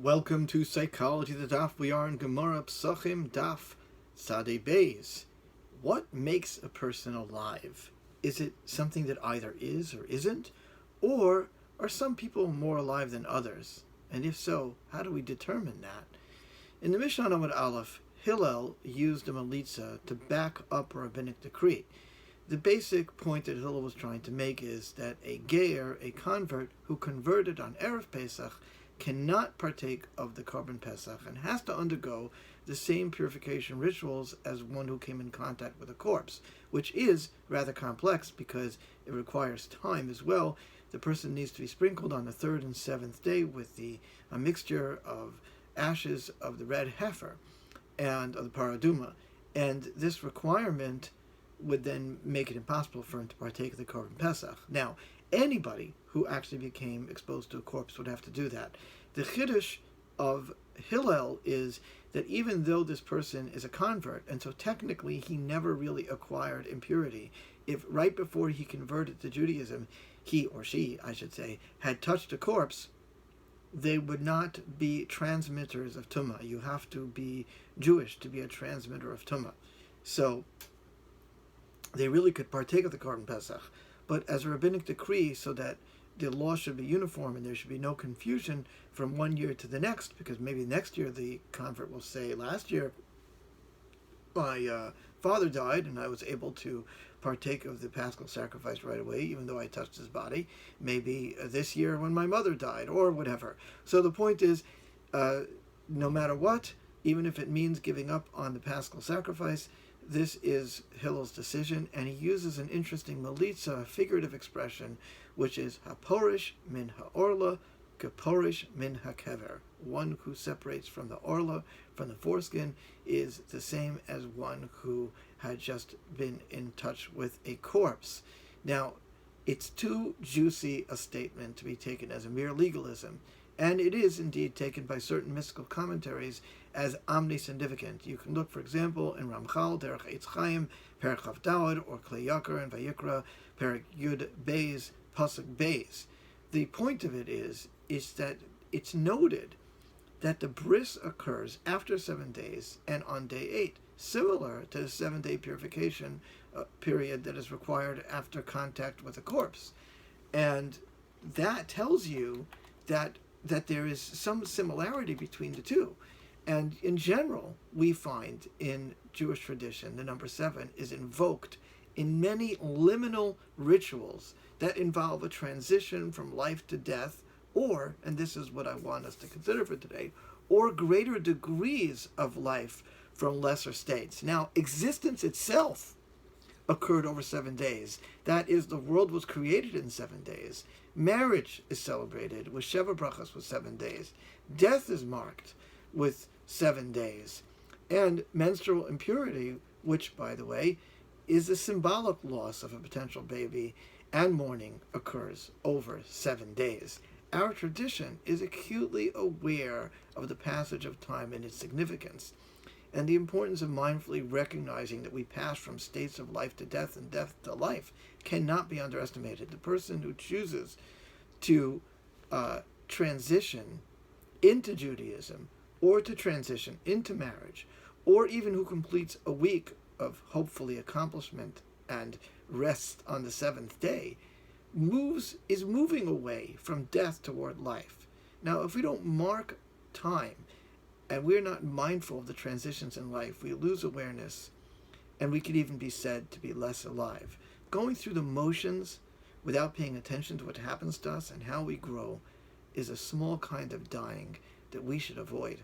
Welcome to Psychology the Daf. We are in Gemara Pesachim Daf Sadeh Beis. What makes a person alive? Is it something that either is or isn't? Or are some people more alive than others? And if so, how do we determine that? In the Mishnah Amud Aleph, Hillel used a Melitza to back up a rabbinic decree. The basic point that Hillel was trying to make is that a geir, a convert who converted on Erev Pesach, cannot partake of the Korban Pesach and has to undergo the same purification rituals as one who came in contact with a corpse, which is rather complex because it requires time as well. The person needs to be sprinkled on the third and seventh day with a mixture of ashes of the red heifer and of the paraduma, and this requirement would then make it impossible for him to partake of the Korban Pesach. Now, anybody who actually became exposed to a corpse would have to do that. The chiddush of Hillel is that even though this person is a convert, and so technically he never really acquired impurity, if right before he converted to Judaism, he or she, I should say, had touched a corpse, they would not be transmitters of Tumah. You have to be Jewish to be a transmitter of Tumah. So they really could partake of the Korban Pesach. But as a rabbinic decree, so that the law should be uniform and there should be no confusion from one year to the next, because maybe next year the convert will say, last year my father died and I was able to partake of the Paschal sacrifice right away, even though I touched his body. Maybe this year when my mother died, or whatever. So the point is, no matter what, even if it means giving up on the Paschal sacrifice, this is Hillel's decision, and he uses an interesting melitza, a figurative expression, which is haporish min haorla, kaporish min hakever. One who separates from the orla, from the foreskin, is the same as one who had just been in touch with a corpse. Now, it's too juicy a statement to be taken as a mere legalism, and it is indeed taken by certain mystical commentaries as omnisignificant. You can look, for example, in Ramchal, Derech Eitz Chaim, Perek Chav Daled, or Klei Yakar and Vayikra, Perek Yud Beis, Pasuk Beis. The point of it is that it's noted that the bris occurs after 7 days and on day 8, similar to the 7-day purification period that is required after contact with a corpse. And that tells you that there is some similarity between the two. And in general, we find in Jewish tradition, the number 7 is invoked in many liminal rituals that involve a transition from life to death, or, and this is what I want us to consider for today, or greater degrees of life from lesser states. Now, existence itself occurred over 7 days. That is, the world was created in 7 days. Marriage is celebrated with Sheva Brachas with 7 days. Death is marked with 7 days. And menstrual impurity, which, by the way, is a symbolic loss of a potential baby, and mourning occurs over 7 days. Our tradition is acutely aware of the passage of time and its significance, and the importance of mindfully recognizing that we pass from states of life to death and death to life cannot be underestimated. The person who chooses to transition into Judaism, or to transition into marriage, or even who completes a week of hopefully accomplishment and rest on the 7th day, is moving away from death toward life. Now, if we don't mark time, and we're not mindful of the transitions in life, we lose awareness, and we could even be said to be less alive. Going through the motions without paying attention to what happens to us and how we grow is a small kind of dying that we should avoid.